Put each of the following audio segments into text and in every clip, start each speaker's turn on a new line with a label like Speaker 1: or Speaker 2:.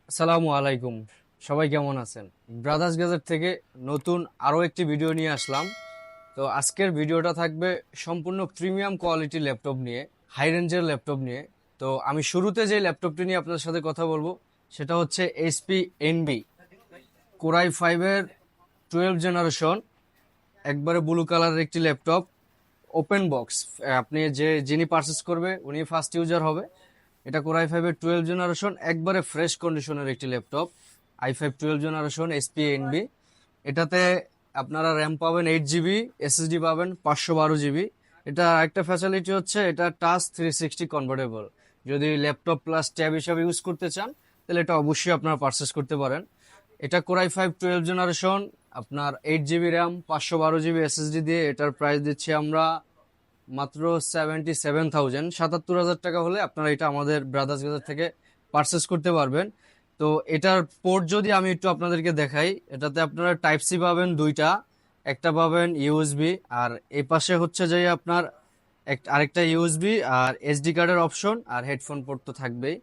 Speaker 1: আসসালামু আলাইকুম। সবাই কেমন আছেন? ব্রাদার্স গ্যাজেট থেকে নতুন আরও একটি ভিডিও নিয়ে আসলাম। তো আজকের ভিডিওটা থাকবে সম্পূর্ণ প্রিমিয়াম কোয়ালিটি ল্যাপটপ নিয়ে, হাই রেঞ্জের ল্যাপটপ নিয়ে। তো আমি শুরুতে যে ল্যাপটপটি নিয়ে আপনার সাথে কথা বলবো সেটা হচ্ছে এইচপি এনবি কোরাই ফাইভের 12 জেনারেশন, একবারে ব্লু কালারের একটি ল্যাপটপ, ওপেন বক্স। আপনি যিনি পারচেস করবে উনি ফার্স্ট ইউজার হবে। এটা কোরাই ফাইভের 12 জেনারেশন, একবারে ফ্রেশ কন্ডিশনের একটি laptop. i5 12 generation SP NB. এটাতে আপনারা র্যাম পাবেন 8 জিবি, এসএসডি পাবেন 512 জিবি। এটা একটা ফ্যাসিলিটি হচ্ছে এটা টাচ 360 কনভার্টেবল। যদি ল্যাপটপ প্লাস ট্যাব হিসাবে ইউজ করতে চান তাহলে এটা অবশ্যই আপনারা পারচেস করতে পারেন। এটা কোরাই ফাইভ 12 জেনারেশন, আপনার 8 জিবি র্যাম 512 জিবি এসএসডি দিয়ে এটার প্রাইস দিচ্ছি আমরা মাত্র 77,000, 77,000 টাকা হলে আপনারা এটা আমাদের ব্রাদার্স বাজার থেকে পারচেস করতে পারবেন। তো এটার পোর্ট যদি আমি একটু আপনাদেরকে দেখাই, এটাতে আপনারা টাইপ সি পাবেন দুইটা, একটা পাবেন ইউএসবি, আর এই পাশে হচ্ছে যে আপনার আরেকটা ইউএসবি আর এসডি কার্ডের অপশন, আর হেডফোন পোর্ট তো থাকবেই।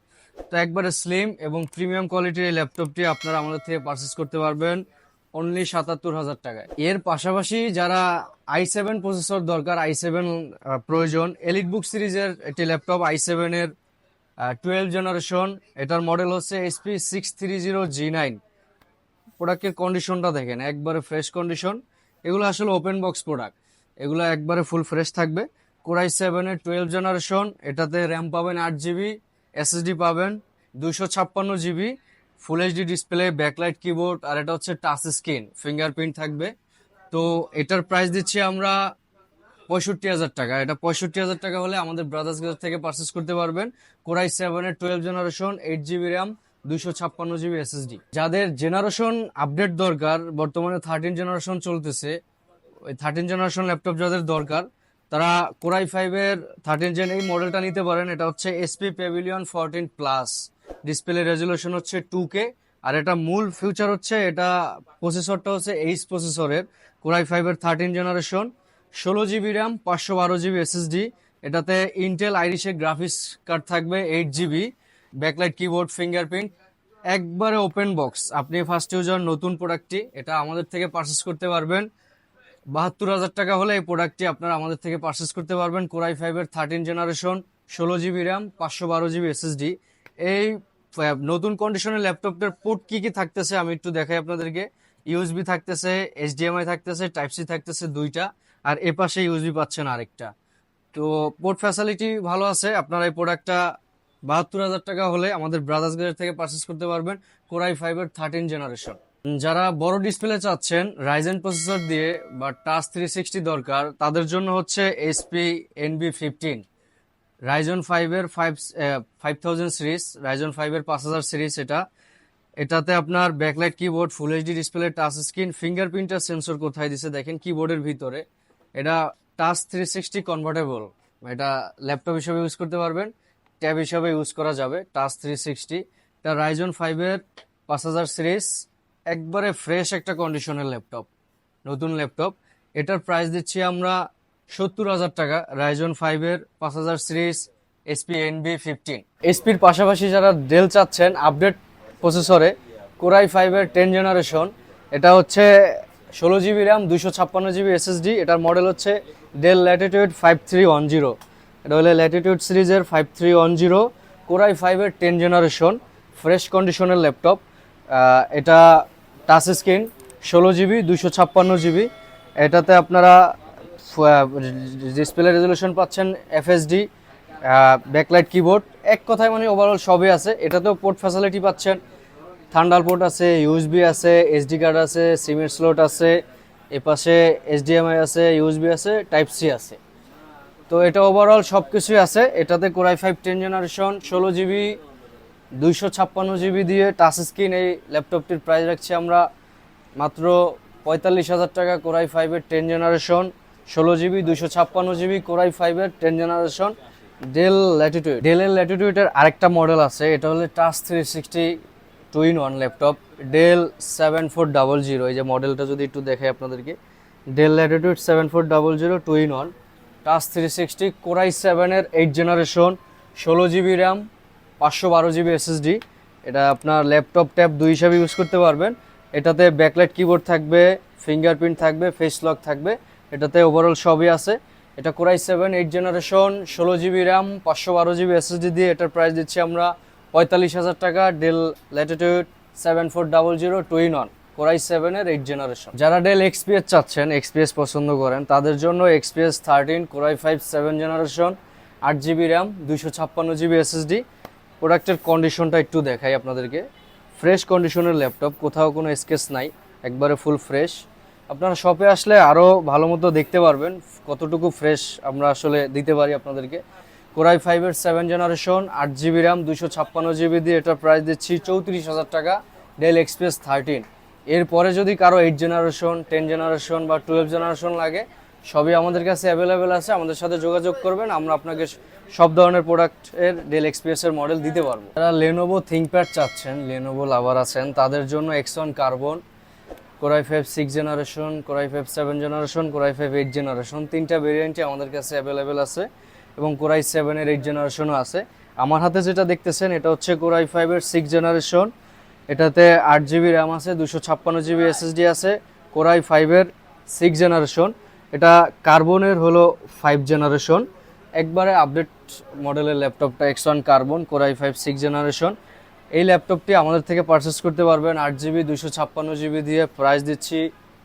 Speaker 1: তো একবারে স্লিম এবং প্রিমিয়াম কোয়ালিটির এই ল্যাপটপটি আপনারা আমাদের থেকে পারচেস করতে পারবেন অনলি 77,000 টাকায়। এর পাশাপাশি যারা i7 প্রসেসর দরকার, i7 প্রয়োজন, এলিট বুক সিরিজের একটি ল্যাপটপ i7 এর 12 জেনারেশন, এটার মডেল হচ্ছে SP630G9। প্রোডাক্টের কন্ডিশনটা দেখেন, একবারে ফ্রেশ কন্ডিশন। এগুলো আসলে ওপেন বক্স প্রোডাক্ট, এগুলো একবারে ফুল ফ্রেশ থাকবে। কোরাই 7-এর 12 জেনারেশন, এটাতে র্যাম পাবেন 8 জিবি, এসএসডি পাবেন 256 GB, full HD display, backlight keyboard, আর এটা হচ্ছে টাচ স্ক্রিন, ফিঙ্গারপ্রিন্ট থাকবে। তো এটার প্রাইস দিচ্ছি আমরা 65,000 টাকা। এটা 65,000 টাকা হলে আমাদের ব্রাদার্স গ্যাজেট থেকে পারচেস করতে পারবেন। কোরাই 7-এর 12 generation, 8 GB RAM, 256 GB SSD. যাদের জেনারেশন আপডেট দরকার, বর্তমানে 13 জেনারেশন চলতেছে, ওই 13 জেনারেশন ল্যাপটপ যাদের দরকার তারা কোরাই 5-এর 13 জেন এই মডেলটা নিতে পারেন। এটা হচ্ছে SP pavilion 14 plus, display resolution হচ্ছে 2K, আর এটা মূল ফিউচার হচ্ছে এটা প্রসেসরটা হচ্ছে এইচ প্রসেসরের। কোরাই 5-এর 13 generation, 16 GB RAM, 512 GB SSD. এটাতে ইন্টেল আইরিশের গ্রাফিক্স কার্ড থাকবে, 8 জিবি, ব্যাকলাইট কিবোর্ড, ফিঙ্গারপ্রিন্ট, একবারে ওপেন বক্স। আপনি ফার্স্ট ইউজার, নতুন প্রোডাক্টটি এটা আমাদের থেকে পারচেস করতে পারবেন 72,000 টাকা হলে এই প্রোডাক্টটি আপনারা আমাদের থেকে পারচেস করতে পারবেন। কোরাই 5-এর 13 generation, 16 GB RAM, 512 GB SSD. এই নতুন কন্ডিশনের ল্যাপটপটার পোর্ট কি কি থাকতেছে আমি একটু দেখাই আপনাদেরকে। ইউএসবি থাকতেছে, এইচডিএমআই থাকতেছে, টাইপ সি থাকতেছে দুইটা, আর এ পাশে ইউএসবি পাচ্ছেন আরেকটা। তো পোর্ট ফ্যাসিলিটি ভালো আছে। আপনারা এই প্রোডাক্টটা 72,000 টাকা হলে আমাদের ব্রাদার্স গ্যাজেট থেকে পারচেস করতে পারবেন, কোরাই 5-এর 13 জেনারেশন। যারা বড় ডিসপ্লে চাচ্ছেন রাইজেন প্রসেসর দিয়ে বা টাচ 360 দরকার, তাদের জন্য হচ্ছে এসপি NB15 রাইজন 5-এর 5000 সিরিজ, রাইজন 5-এর 5000 সিরিজ। এটাতে আপনার backlight keyboard, full HD display, touch screen, fingerprint sensor কোথায় দিছে দেখেন কিবোর্ডের ভিতরে। এটা টাচ 360 কনভার্টেবল, এটা ল্যাপটপ হিসেবে ইউজ করতে পারবেন, ট্যাব হিসেবে ইউজ করা যাবে, টাচ 360। এটা রাইজন 5-এর 5000 সিরিজ, একবারে ফ্রেশ একটা কন্ডিশনের ল্যাপটপ, নতুন ল্যাপটপ। এটার প্রাইস দিচ্ছি আমরা 70,000 টাকা। রাইজন 5-এর 5000 সিরিজ, এসপি NB15। এসপির পাশাপাশি যারা ডেল চাচ্ছেন আপডেট প্রসেসরে, কোরাই 5-এর 10 জেনারেশন, এটা হচ্ছে 16 জিবি র্যাম, 256 জিবি এসএসডি। এটার মডেল হচ্ছে ডেল ল্যাটিটিউড 5310। এটা হলে ল্যাটিটিউড সিরিজের 5310, কোরাই 5-এর 10 জেনারেশন, ফ্রেশ কন্ডিশনের ল্যাপটপ। এটা টাচ স্ক্রিন, 16 জিবি, 256 জিবি। এটাতে আপনারা ডিসপ্লে রেজুলেশন পাচ্ছেন এফএসডি, ব্যাকলাইট কিবোর্ড, এক কথায় মানে ওভারঅল সবই আছে। এটাতেও পোর্ট ফ্যাসিলিটি পাচ্ছেন, থান্ডার পোর্ট আছে, ইউএসবি আছে, এসডি কার্ড আছে, সিমের স্লট আছে, এপাশে এইচডিএমআই আছে, ইউএসবি আছে, টাইপ সি আছে। তো এটা ওভারঅল সব কিছুই আছে। এটাতে কোরাই 5 10 জেনারেশন, 16 জিবি, 256 জিবি দিয়ে টাচ স্ক্রিন। এই ল্যাপটপটির প্রাইস রাখছি আমরা মাত্র 45,000 টাকা। কোরাই 5-এর 10 জেনারেশন, 16 জিবি, 256 জিবি, কোরাই 5-এর 10 জেনারেশন, ডেল ল্যাটিটিউড। ডেলের ল্যাটিটিউডের আরেকটা মডেল আছে, এটা হলে টাচ 360 2-in-1 ল্যাপটপ, ডেল 7400। এই যে মডেলটা যদি একটু দেখাই আপনাদেরকে, Dell Latitude 7400 2-in-1 touch 360, core i 7-এর 8 generation, 16 GB RAM, 512 GB SSD. এটা আপনার ল্যাপটপ ট্যাব দুই হিসাবে ইউজ করতে পারবেন। এটাতে ব্যাকলাইট কিবোর্ড থাকবে, ফিঙ্গারপ্রিন্ট থাকবে, ফেস লক থাকবে, এটাতে ওভারঅল সবই আছে। এটা core i 7 8 generation, 16 GB RAM, 512 GB SSD দিয়ে এটার প্রাইস দিচ্ছি আমরা 45,000 টাকা। ডেল ল্যাটিটিউড 7400 2-in-1 কোরাই 7 এর 8 জেনারেশন। যারা ডেল এক্সপিএস চাচ্ছেন, এক্সপিএস পছন্দ করেন, তাদের জন্য XPS 13 core i 5 7 generation, 8 GB RAM, 256 GB SSD. প্রোডাক্টের কন্ডিশনটা একটু দেখাই আপনাদেরকে। ফ্রেশ কন্ডিশনের ল্যাপটপ, কোথাও কোনো স্কেচ নাই, একবারে ফুল ফ্রেশ। আপনারা শপে আসলে আরও ভালো মতো দেখতে পারবেন কতটুকু ফ্রেশ আমরা আসলে দিতে পারি আপনাদেরকে। Core i 5 7 generation, 8 GB RAM, 256 GB দিয়ে এটার প্রাইস দিচ্ছি 34,000 টাকা। Del XPS 13। এরপরে যদি কারো 8 জেনারেশন, 10 জেনারেশন বা 12 জেনারেশন লাগে, সবই আমাদের কাছে অ্যাভেলেবেল আছে। আমাদের সাথে যোগাযোগ করবেন, আমরা আপনাকে সব ধরনের প্রোডাক্টের ডেল এক্সপিএসের মডেল দিতে পারবো। যারা লেনোভো থিংকপ্যাড চাচ্ছেন, লেনোভো লাভার আছেন, তাদের জন্য X1 carbon, core i 5 6 generation, core i 5 7 generation, core i 5 8 generation, তিনটা ভেরিয়েন্টই আমাদের কাছে অ্যাভেলেবেল আছে এবং কোরাই 7 এর 8 জেনারেশনও আছে। আমার হাতে যেটা দেখতেছেন এটা হচ্ছে কোরাই 5 এর 6 জেনারেশন। এটাতে 8 জিবি র্যাম আছে, 256 জিবি এসএসডি আছে। কোরাই 5 এর 6 জেনারেশন। এটা কার্বনের হলো 5 জেনারেশন, একবারে আপডেট মডেলের ল্যাপটপটা X1 কার্বন, কোরাই 5 6 জেনারেশন। এই ল্যাপটপটি আমাদের থেকে পারচেস করতে পারবেন 8 জিবি 256 জিবি দিয়ে। প্রাইস দিচ্ছি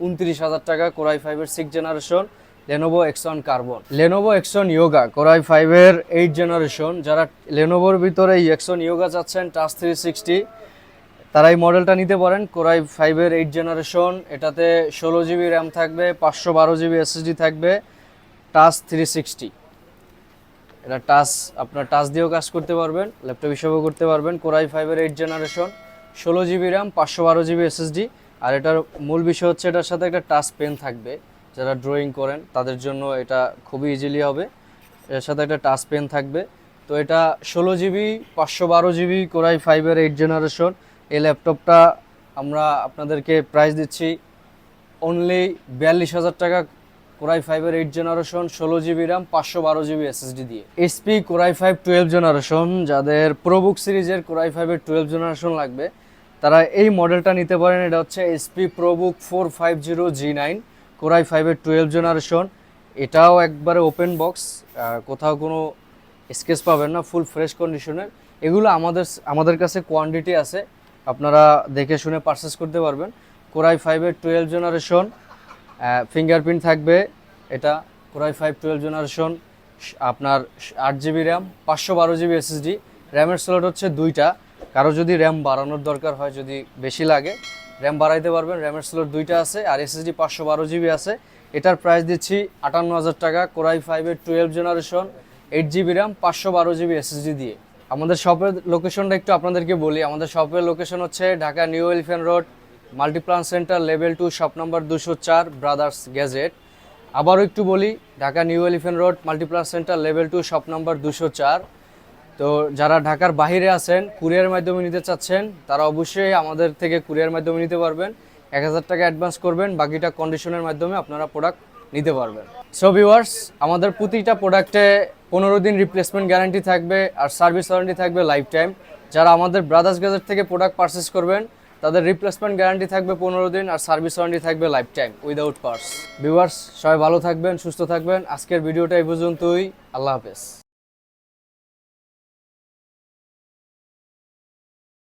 Speaker 1: 29,000 টাকা। কোরাই 5 এর 6 generation, Lenovo X1 carbon. Lenovo X1 yoga, core i 5 এর 8 জেনারেশন। যারা লেনোভোর ভিতরে X1 ইয়োগা চাচ্ছেন, টাচ 360, তারা এই মডেলটা নিতে পারেন। কোরাই 5 এর 8 জেনারেশন, এটাতে 16 জিবি র্যাম থাকবে, 512 জিবি এসএসডি থাকবে, টাচ 360। এটা টাচ, আপনার টাচ দিয়েও কাজ করতে পারবেন, ল্যাপটপ হিসেবেও করতে পারবেন। কোরাই 5 এর 8 generation, 16 GB RAM, 512 GB SSD. আর এটার মূল বিষয় হচ্ছে এটার সাথে একটা টাচ পেন থাকবে। যারা ড্রয়িং করেন তাদের জন্য এটা খুবই ইজিলি হবে। এর সাথে একটা টাচ পেন থাকবে। তো এটা 16 জিবি 512 জিবি কোরাই 5 এর 8 জেনারেশন। এই ল্যাপটপটা আমরা আপনাদেরকে প্রাইস দিচ্ছি অনলি 42,000 টাকা। কোরাই 5 এর 8 generation, 16 GB RAM, 512 GB SSD দিয়ে। এইচপি কোরাই 5 12 জেনারেশন, যাদের প্রোবুক সিরিজের কোরাই 5 এর 12 জেনারেশন লাগবে, তারা এই মডেলটা নিতে পারেন। এটা হচ্ছে এইচপি প্রোবুক 450G9, কোরাই 5 এর 12 জেনারেশন। এটাও একবারে ওপেন বক্স, কোথাও কোনো স্কেচ পাবেন না, ফুল ফ্রেশ কন্ডিশনের। এগুলো আমাদের কাছে কোয়ান্টিটি আছে, আপনারা দেখে শুনে পারচেস করতে পারবেন। কোরাই 5 এর 12 জেনারেশন, ফিঙ্গারপ্রিন্ট থাকবে। এটা কোরাই 5 12 জেনারেশন, আপনার 8 জিবি র্যাম, 512 জিবি এসএসডি। র্যামের স্লট হচ্ছে 2টা। কারো যদি র্যাম বাড়ানোর দরকার হয়, যদি বেশি লাগে, র্যাম বাড়াইতে পারবেন। র্যামের স্লট 2টা আছে আর এসএসডি 512 জিবি আছে। এটার প্রাইস দিচ্ছি 58,000 টাকা। কোরাই 5 এর 12 generation, 8 GB RAM, 512 GB SSD দিয়ে। আমাদের শপের লোকেশনটা একটু আপনাদেরকে বলি। আমাদের শপের লোকেশন হচ্ছে Dhaka new elephant road, Multiplan centre, level 2, shop number 204, brothers gadget. আবারও একটু বলি, Dhaka new elephant road, Multiplan centre, level 2, shop number 204। তো যারা ঢাকার বাইরে আছেন, কুরিয়ার মাধ্যমে নিতে চাচ্ছেন, তারা অবশ্যই আমাদের থেকে কুরিয়ার মাধ্যমে নিতে পারবেন। 1,000 টাকা অ্যাডভান্স করবেন, বাকিটা কন্ডিশনের মাধ্যমে আপনারা প্রোডাক্ট নিতে পারবেন। সো ভিউয়ার্স, আমাদের প্রতিটা প্রোডাক্টে 15 দিন রিপ্লেসমেন্ট গ্যারান্টি থাকবে আর সার্ভিস ওয়ারেন্টি থাকবে লাইফ টাইম। যারা আমাদের ব্রাদার্স গ্যাজেট থেকে প্রোডাক্ট পারচেস করবেন, তাদের রিপ্লেসমেন্ট গ্যারান্টি থাকবে 15 দিন আর সার্ভিস ওয়ারেন্টি থাকবে life time without parts. Viewers, সবাই ভালো থাকবেন, সুস্থ থাকবেন। আজকের ভিডিওটা এই পর্যন্তই। আল্লাহ হাফেজ।